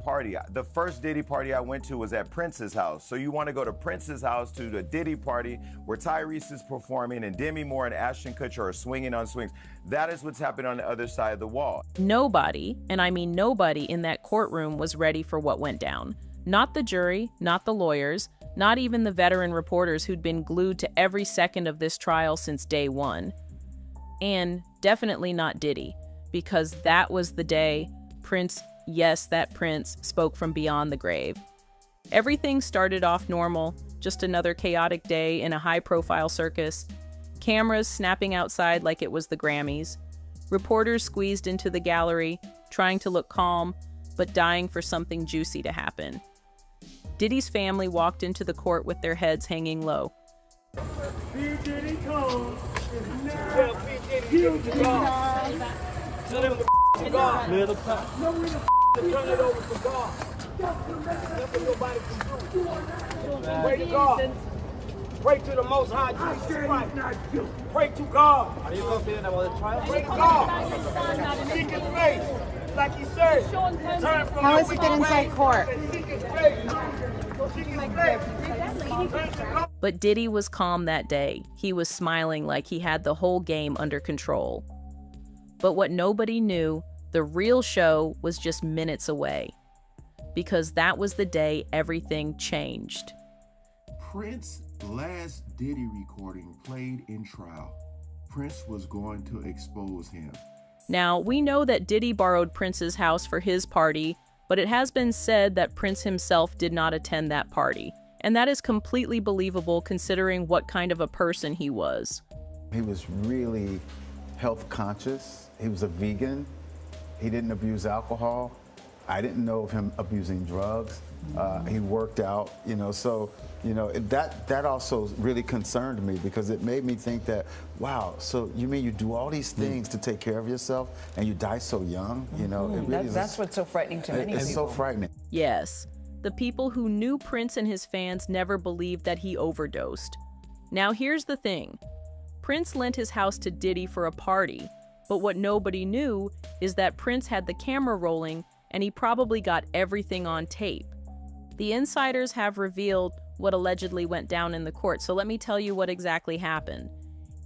party. The first Diddy party I went to was at Prince's house. So you want to go to Prince's house to the Diddy party where Tyrese is performing and Demi Moore and Ashton Kutcher are swinging on swings. That is what's happening on the other side of the wall. Nobody, and I mean nobody, in that courtroom was ready for what went down. Not the jury, not the lawyers, not even the veteran reporters who'd been glued to every second of this trial since day one. And definitely not Diddy, because that was the day Prince, yes, that Prince, spoke from beyond the grave. Everything started off normal, just another chaotic day in a high-profile circus. Cameras snapping outside like it was the Grammys. Reporters squeezed into the gallery, trying to look calm, but dying for something juicy to happen. Diddy's family walked into the court with their heads hanging low. Diddy comes. Tell Diddy to God. Tell him to God. Little time. No, we to turn it over to God. Nothing nobody can do. Pray to God. Pray to the Most High Jesus Christ. Pray to God. Are you confident about the trial? Pray to God. Seek His face. Like he said. Turn from How has it been inside court? Seek His face. Seek His face. But Diddy was calm that day. He was smiling like he had the whole game under control. But what nobody knew, the real show was just minutes away. Because that was the day everything changed. Prince's last Diddy recording played in trial. Prince was going to expose him. Now, we know that Diddy borrowed Prince's house for his party, but it has been said that Prince himself did not attend that party. And that is completely believable considering what kind of a person he was. He was really health conscious. He was a vegan. He didn't abuse alcohol. I didn't know of him abusing drugs. He worked out, so, that also really concerned me because it made me think that, wow, so you mean you do all these things to take care of yourself and you die so young? It really That's what's so frightening to many people. It's so frightening. Yes. The people who knew Prince and his fans never believed that he overdosed. Now here's the thing. Prince lent his house to Diddy for a party, but what nobody knew is that Prince had the camera rolling and he probably got everything on tape. The insiders have revealed what allegedly went down in the court, so let me tell you what exactly happened.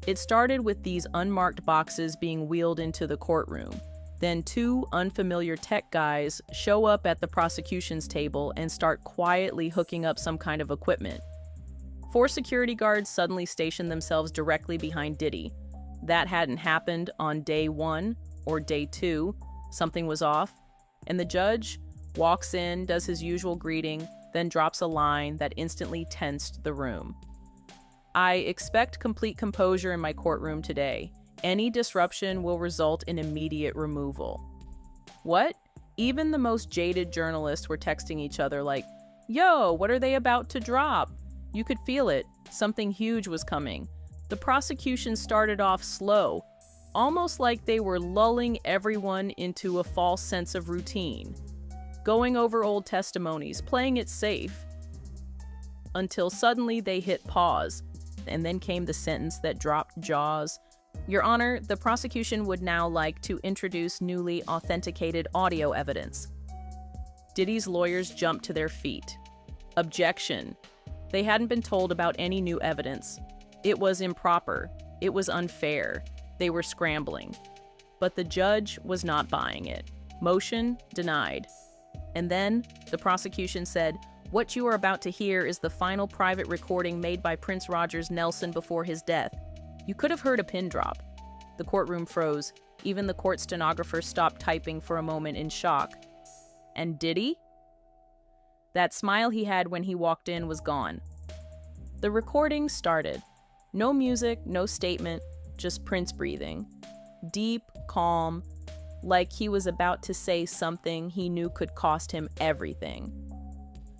It started with these unmarked boxes being wheeled into the courtroom. Then two unfamiliar tech guys show up at the prosecution's table and start quietly hooking up some kind of equipment. 4 security guards suddenly station themselves directly behind Diddy. That hadn't happened on day 1 or day 2. Something was off. And the judge walks in, does his usual greeting, then drops a line that instantly tensed the room. I expect complete composure in my courtroom today. Any disruption will result in immediate removal. What? Even the most jaded journalists were texting each other like, yo, what are they about to drop? You could feel it. Something huge was coming. The prosecution started off slow, almost like they were lulling everyone into a false sense of routine, going over old testimonies, playing it safe, until suddenly they hit pause, and then came the sentence that dropped jaws. Your Honor, the prosecution would now like to introduce newly authenticated audio evidence. Diddy's lawyers jumped to their feet. Objection. They hadn't been told about any new evidence. It was improper. It was unfair. They were scrambling. But the judge was not buying it. Motion denied. And then the prosecution said, what you are about to hear is the final private recording made by Prince Rogers Nelson before his death. You could have heard a pin drop. The courtroom froze. Even the court stenographer stopped typing for a moment in shock. And Diddy? That smile he had when he walked in was gone. The recording started. No music, no statement, just Prince breathing. Deep, calm, like he was about to say something he knew could cost him everything.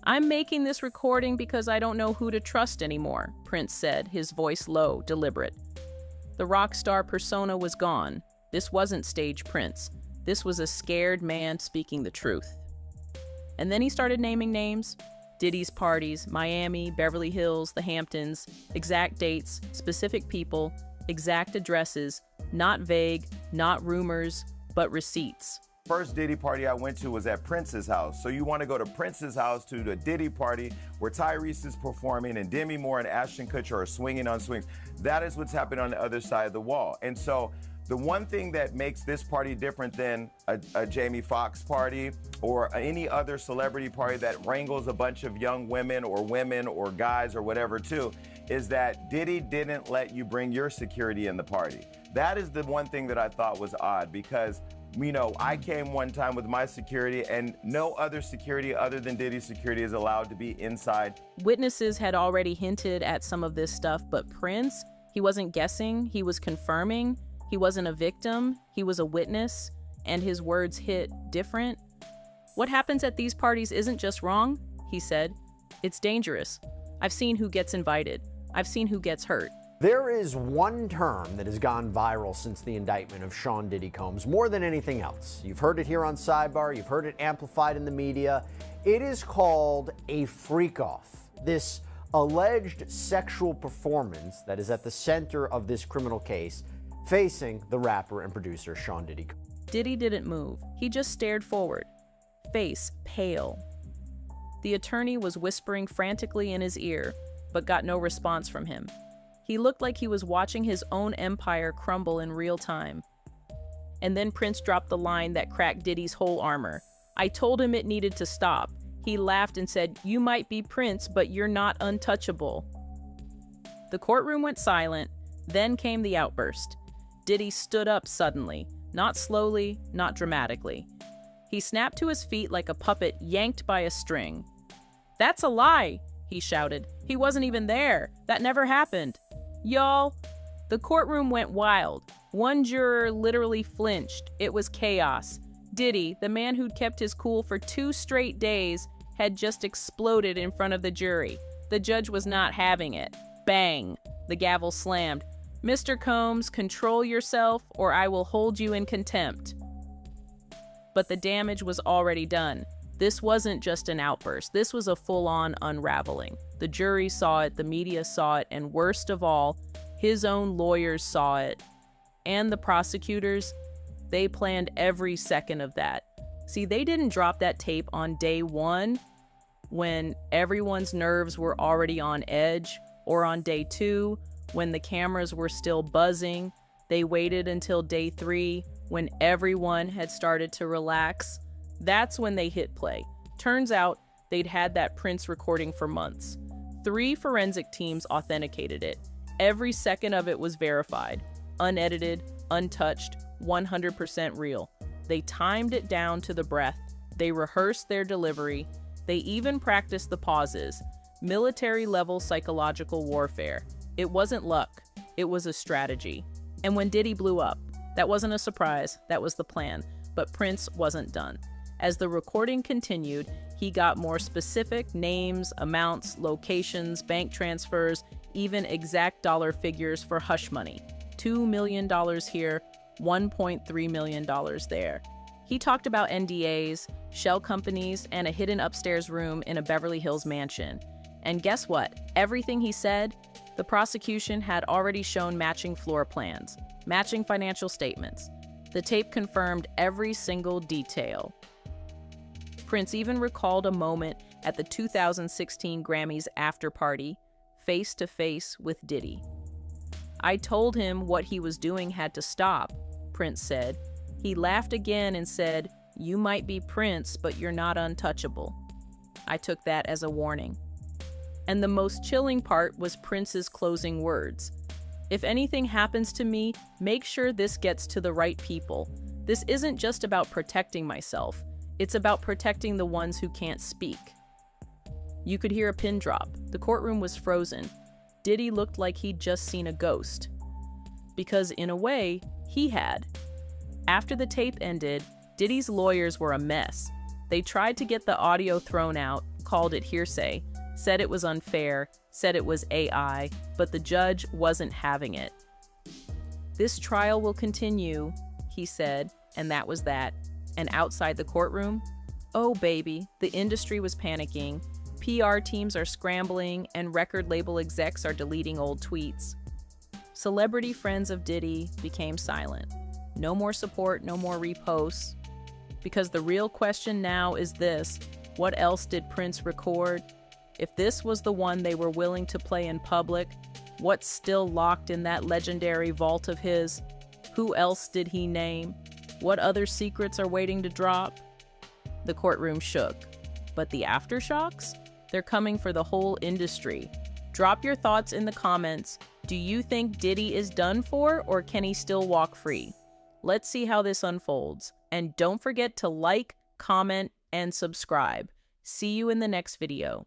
I'm making this recording because I don't know who to trust anymore, Prince said, his voice low, deliberate. The rock star persona was gone. This wasn't stage Prince. This was a scared man speaking the truth. And then he started naming names. Diddy's parties, Miami, Beverly Hills, the Hamptons, exact dates, specific people, exact addresses, not vague, not rumors, but receipts. First Diddy party I went to was at Prince's house. So you want to go to Prince's house to the Diddy party where Tyrese is performing and Demi Moore and Ashton Kutcher are swinging on swings. That is what's happening on the other side of the wall. And so the one thing that makes this party different than a Jamie Foxx party or any other celebrity party that wrangles a bunch of young women or guys or whatever too, is that Diddy didn't let you bring your security in the party. That is the one thing that I thought was odd because, you know, I came one time with my security and no other security other than Diddy's security is allowed to be inside. Witnesses had already hinted at some of this stuff, but Prince, he wasn't guessing, he was confirming. He wasn't a victim, he was a witness, and his words hit different. What happens at these parties isn't just wrong, he said. It's dangerous. I've seen who gets invited. I've seen who gets hurt. There is one term that has gone viral since the indictment of Sean Diddy Combs, more than anything else. You've heard it here on Sidebar, you've heard it amplified in the media. It is called a freak-off. This alleged sexual performance that is at the center of this criminal case facing the rapper and producer Sean Diddy. Diddy didn't move. He just stared forward, face pale. The attorney was whispering frantically in his ear, but got no response from him. He looked like he was watching his own empire crumble in real time. And then Prince dropped the line that cracked Diddy's whole armor. I told him it needed to stop. He laughed and said, "You might be Prince, but you're not untouchable." The courtroom went silent, then came the outburst. Diddy stood up suddenly, not slowly, not dramatically. He snapped to his feet like a puppet yanked by a string. "That's a lie," he shouted. "He wasn't even there. That never happened." Y'all, the courtroom went wild. One juror literally flinched. It was chaos. Diddy, the man who'd kept his cool for 2 straight days, had just exploded in front of the jury. The judge was not having it. Bang! The gavel slammed. "Mr. Combs, control yourself or I will hold you in contempt." But the damage was already done. This wasn't just an outburst. This was a full-on unraveling. The jury saw it, the media saw it, and worst of all, his own lawyers saw it. And the prosecutors, they planned every second of that. See, they didn't drop that tape on day one when everyone's nerves were already on edge, or on day 2 when the cameras were still buzzing. They waited until day 3 when everyone had started to relax. That's when they hit play. Turns out they'd had that Prince recording for months. 3 forensic teams authenticated it. Every second of it was verified, unedited, untouched, 100% real. They timed it down to the breath. They rehearsed their delivery. They even practiced the pauses. Military-level psychological warfare. It wasn't luck. It was a strategy. And when Diddy blew up, that wasn't a surprise. That was the plan. But Prince wasn't done. As the recording continued, he got more specific: names, amounts, locations, bank transfers, even exact dollar figures for hush money. $2 million here, $1.3 million there. He talked about NDAs, shell companies, and a hidden upstairs room in a Beverly Hills mansion. And guess what? Everything he said, the prosecution had already shown matching floor plans, matching financial statements. The tape confirmed every single detail. Prince even recalled a moment at the 2016 Grammys after party, face to face with Diddy. "I told him what he was doing had to stop," Prince said. He laughed again and said, "You might be Prince, but you're not untouchable." I took that as a warning. And the most chilling part was Prince's closing words. "If anything happens to me, make sure this gets to the right people. This isn't just about protecting myself. It's about protecting the ones who can't speak." You could hear a pin drop. The courtroom was frozen. Diddy looked like he'd just seen a ghost. Because in a way, he had. After the tape ended, Diddy's lawyers were a mess. They tried to get the audio thrown out, called it hearsay, said it was unfair, said it was AI, but the judge wasn't having it. "This trial will continue," he said, and that was that. And outside the courtroom, oh baby, the industry was panicking. PR teams are scrambling, and record label execs are deleting old tweets. Celebrity friends of Diddy became silent. No more support, no more reposts. Because the real question now is this: what else did Prince record? If this was the one they were willing to play in public, what's still locked in that legendary vault of his? Who else did he name? What other secrets are waiting to drop? The courtroom shook. But the aftershocks? They're coming for the whole industry. Drop your thoughts in the comments. Do you think Diddy is done for, or can he still walk free? Let's see how this unfolds. And don't forget to like, comment, and subscribe. See you in the next video.